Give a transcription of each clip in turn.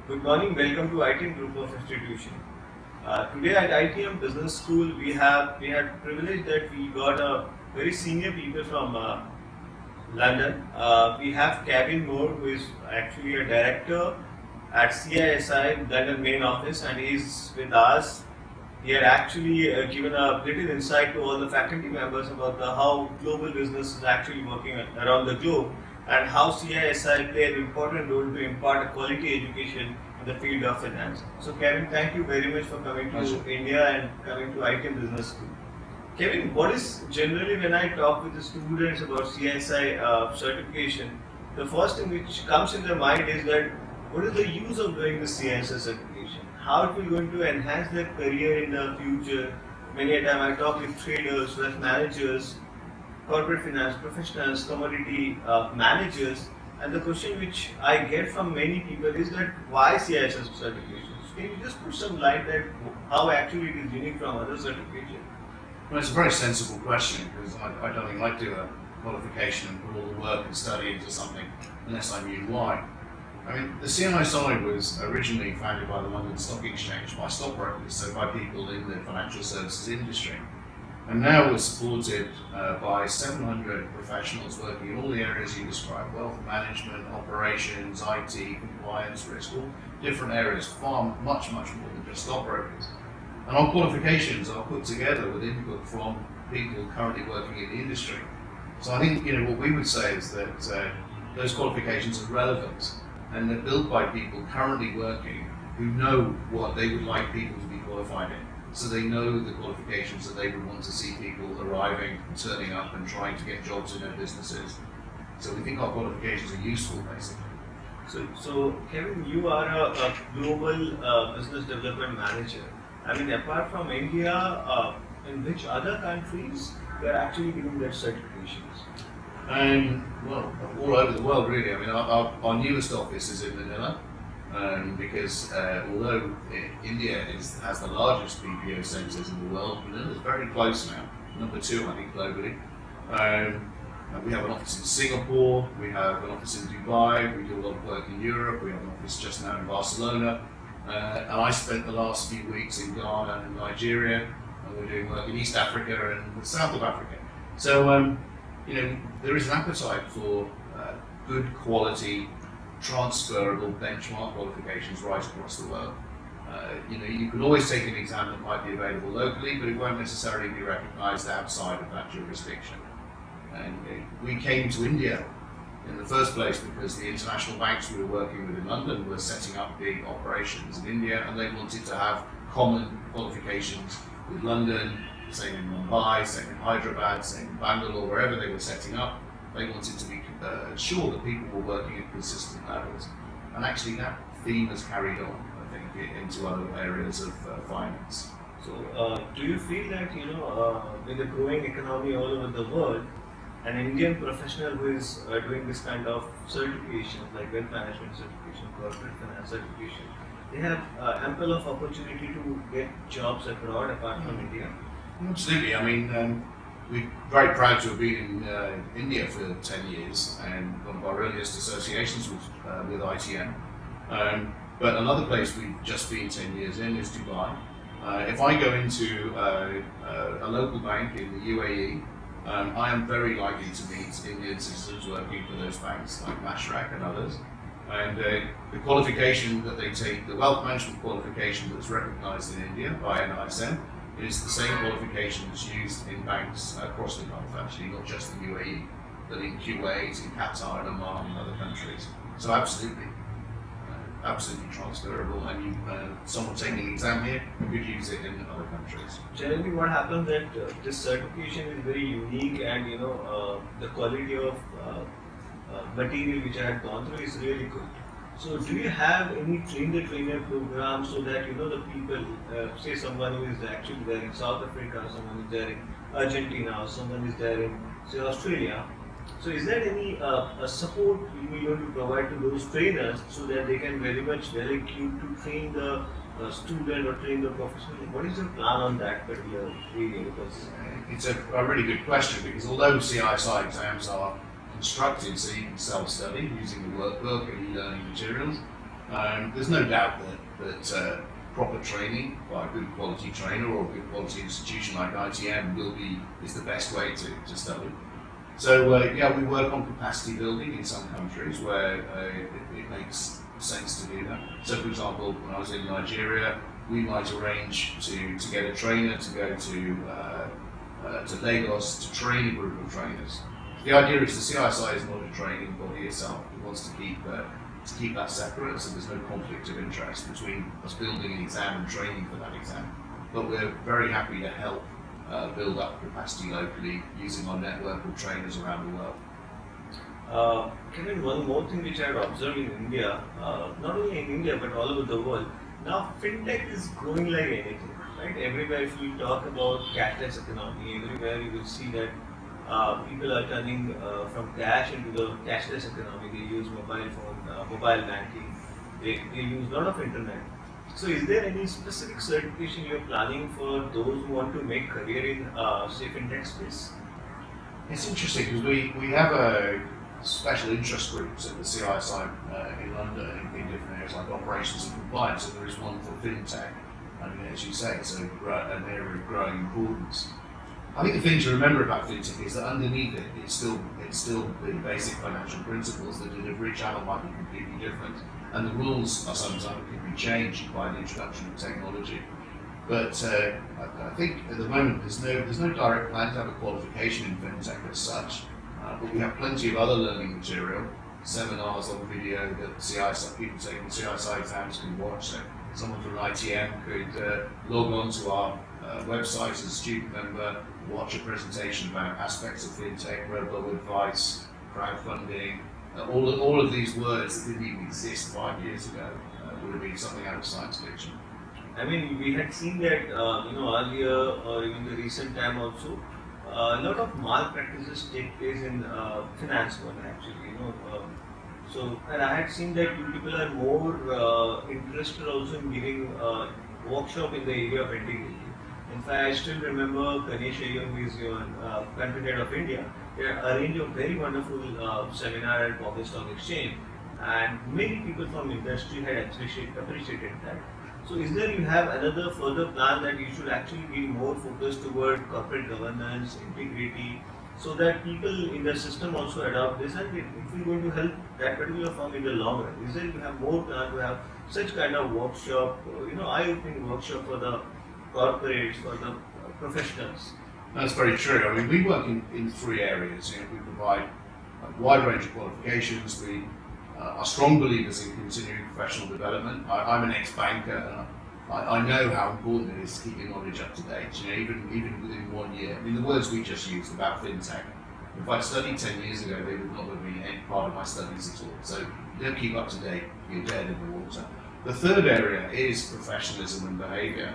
Good morning, welcome to ITM Group of Institutions. Today at ITM Business School, we had privilege that we got a very senior people from London. We have Kevin Moore, who is actually a director at CISI London main office, and he is with us. He had actually given a little insight to all the faculty members about how global business is actually working around the globe and how CISI play an important role to impart a quality education in the field of finance. So Kevin, thank you very much for coming to India and coming to ITM Business School. Kevin, what is generally when I talk with the students about CISI certification, the first thing which comes in their mind is that what is the use of doing the CISI certification? How it will going to enhance their career in the future? Many a time I talk with traders, wealth managers, corporate finance professionals, commodity managers, and the question which I get from many people is that why CISI certifications? Can you just put some light that how actually it is unique from other certifications? Well, it's a very sensible question because I don't think I'd do a qualification and put all the work and study into something unless I knew why. I mean, the CISI was originally founded by the London Stock Exchange by stockbrokers, so by people in the financial services industry. And now we're supported by 700 professionals working in all the areas you described: wealth management, operations, IT, compliance, risk, all different areas, much more than just stockbrokers. And our qualifications are put together with input from people currently working in the industry. So I think what we would say is that those qualifications are relevant and they're built by people currently working who know what they would like people to be qualified in. So they know the qualifications that they would want to see people arriving, turning up and trying to get jobs in their businesses. So we think our qualifications are useful, basically. So Kevin, you are a global business development manager. I mean, apart from India, in which other countries you are actually giving that certifications? Well, all over the world, really. I mean, our newest office is in Manila. Because although India has the largest BPO centres in the world, Manila is very close now, number 2 I think globally. We have an office in Singapore, we have an office in Dubai, we do a lot of work in Europe, we have an office just now in Barcelona, and I spent the last few weeks in Ghana and Nigeria, and we're doing work in East Africa and the South of Africa. So there is an appetite for good quality transferable benchmark qualifications right across the world. You can always take an exam that might be available locally, but it won't necessarily be recognised outside of that jurisdiction. And we came to India in the first place because the international banks we were working with in London were setting up big operations in India, and they wanted to have common qualifications with London, same in Mumbai, same in Hyderabad, same in Bangalore, wherever they were setting up. They wanted to be sure that people were working at consistent levels. And actually that theme has carried on, I think, into other areas of finance. So do you feel that, with the growing economy all over the world, an Indian professional who is doing this kind of certification, like wealth management certification, corporate finance certification, they have ample of opportunity to get jobs abroad apart from India? Absolutely. I mean, we're very proud to have been in India for 10 years, and one of our earliest associations was with ITM. But another place we've just been 10 years in is Dubai. If I go into a local bank in the UAE, I am very likely to meet Indian citizens working for those banks like Mashrak and others. And the qualification that they take, the wealth management qualification that's recognised in India by an ISM, is the same qualification that's used in banks across the Gulf, actually, not just the UAE, but in Kuwait, in Qatar, and Oman, and other countries. So absolutely transferable, and someone taking an exam here could use it in other countries. Generally, what happens that this certification is very unique, and the quality of material which I had gone through is really good. So do you have any train-the-trainer program so that the people, say someone who is actually there in South Africa, someone is there in Argentina, or someone is there in, say, Australia. So is there any support you will going to provide to those trainers so that they can very much well equipped to train the student or train the professional? What is your plan on that particular area? Because it's a really good question, because although CISI exams are constructed so you can self-study using the workbook and e-learning materials, There's no doubt that proper training by a good quality trainer or a good quality institution like ITM is the best way to study. So yeah, we work on capacity building in some countries where it makes sense to do that. So for example, when I was in Nigeria, we might arrange to get a trainer to go to Lagos to train a group of trainers. The idea is the CISI is not a training body itself. It wants to keep that separate, so there's no conflict of interest between us building an exam and training for that exam. But we're very happy to help build up capacity locally using our network of trainers around the world. Kevin, one more thing which I have observed in India, not only in India but all over the world, now fintech is growing like anything, right? Everywhere if you talk about cashless economy, everywhere you will see that people are turning from cash into the cashless economy. They use mobile phone, mobile banking, they use a lot of internet. So is there any specific certification you are planning for those who want to make career in say fintech space? It's interesting because we have a special interest groups at the CISI in London in different areas like operations and compliance, and there is one for fintech. I mean, as you say, it's an area of growing importance. I think the thing to remember about fintech is that underneath it, it's still the basic financial principles. The delivery channel might be completely different, and the rules are sometimes can be changed by the introduction of technology. But I think at the moment there's no direct plan to have a qualification in fintech as such. But we have plenty of other learning material, seminars on video that CISI, people taking CISI exams can watch. So someone from ITM could log on to our website as a student member, watch a presentation about aspects of fintech, robo advice, crowdfunding, all of these words that didn't even exist 5 years ago would have been something out of science fiction. I mean, we had seen that earlier or even the recent time also, a lot of malpractices take place in finance world actually. So and I had seen that you people are more interested also in giving workshop in the area of integrity. In fact, I still remember Ganesh Ayyar, who is your country head of India, they arranged a very wonderful seminar at Bombay Stock Exchange, and many people from industry had appreciated that. So is there you have another further plan that you should actually be more focused toward corporate governance, integrity, so that people in the system also adopt this, and if we're going to help that particular firm in the long run? Is there you have more plan to have such kind of workshop, eye-opening workshop for the corporates, for the professionals? That's very true. I mean, we work in three areas. We provide a wide range of qualifications. We are strong believers in continuing professional development. I'm an ex-banker, and I know how important it is to keep your knowledge up to date. Even within 1 year. I mean, the words we just used about fintech. If I'd studied 10 years ago, they would not have been any part of my studies at all. So if you don't keep up to date, you're dead in the water. The third area is professionalism and behaviour.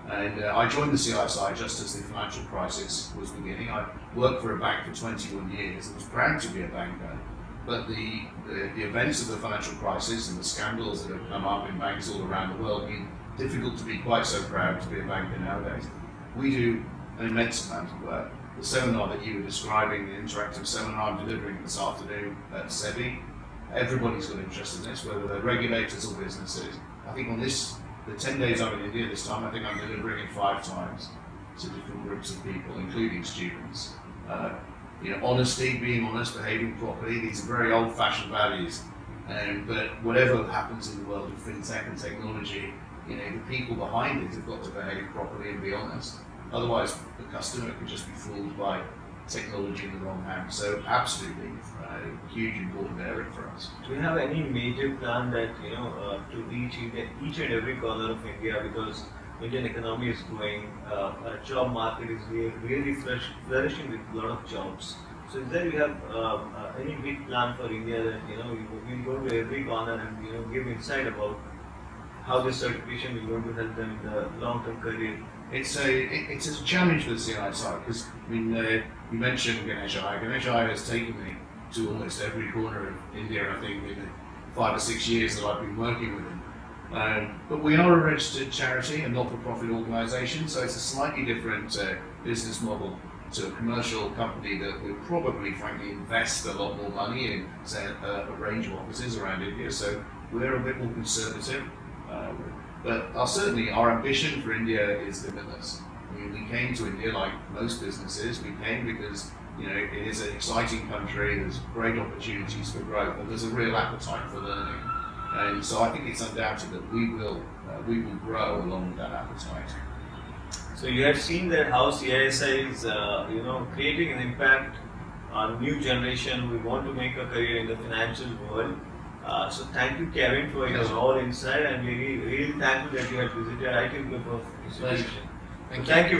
And I joined the CISI just as the financial crisis was beginning. I worked for a bank for 21 years and was proud to be a banker. But the events of the financial crisis and the scandals that have come up in banks all around the world mean difficult to be quite so proud to be a banker nowadays. We do an immense amount of work. The seminar that you were describing, the interactive seminar I'm delivering this afternoon at SEBI, everybody's got interest in this, whether they're regulators or businesses. I think on the 10 days I'm in India this time, I think I'm delivering it 5 times to different groups of people, including students. Honesty, being honest, behaving properly, these are very old-fashioned values. But whatever happens in the world of fintech and technology, the people behind it have got to behave properly and be honest. Otherwise, the customer could just be fooled by technology in the wrong hands. So absolutely, a huge important area for us. Do you have any major plan that to reach each and every corner of India, because Indian economy is growing, our job market is really flourishing with a lot of jobs. So is there you have any big plan for India that you will go to every corner and give insight about how this certification is going to help them in the long-term career? It's a challenge for the CISI because you mentioned Ganesh Ayyar. Ganesh Ayyar has taken me to almost every corner of India. I think in the 5 or 6 years that I've been working with him. But we are a registered charity, a not-for-profit organisation, so it's a slightly different business model to a commercial company that would probably, frankly, invest a lot more money in, say, a range of offices around India. So we're a bit more conservative. But certainly our ambition for India is limitless. I mean, we came to India like most businesses. We came because it is an exciting country. There's great opportunities for growth, and there's a real appetite for learning. And so I think it's undoubted that we will grow along with that appetite. So you have seen that how CISI is creating an impact on new generation who want to make a career in the financial world. So thank you, Kevin, for your all insight, and really thankful that you had visited ITM Group of Institutions. Thank you. Thank you.